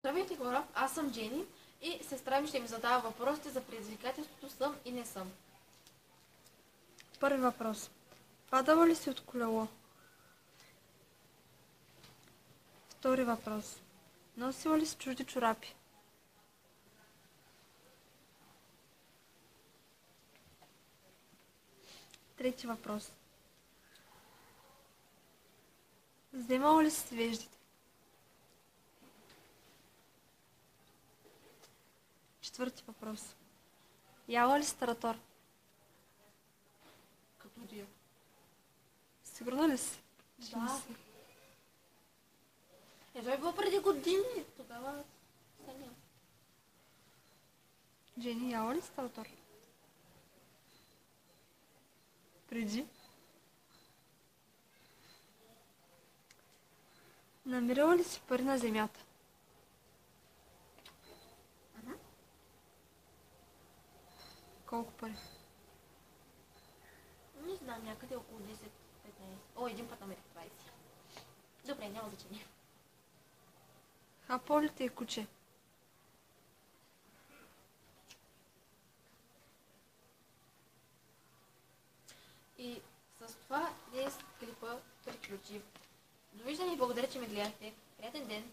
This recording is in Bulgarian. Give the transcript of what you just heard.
Здравейте хора, аз съм Джени и сестра ми ще ми задава въпросите за предизвикателството съм и не съм. Първи въпрос. Падала ли си от колело? Втори въпрос. Носила ли си чужди чорапи? Трети въпрос. Вземала ли си веждите? Четвърти въпрос. Яла ли си таратор? Като дия. Сигурна ли си? Че не Да. си? Това е било преди години. Тогава сега няма. Джени, яла ли си таратор? Преди? Намирала ли си пари на земята? Колко пари? Не знам, някъде около 10-15. О, един път намерих 20. Добре, няма значение. Хапало ли те е куче? И с това днес клипа приключи. Довиждане и благодаря, че ме гледахте. Приятен ден!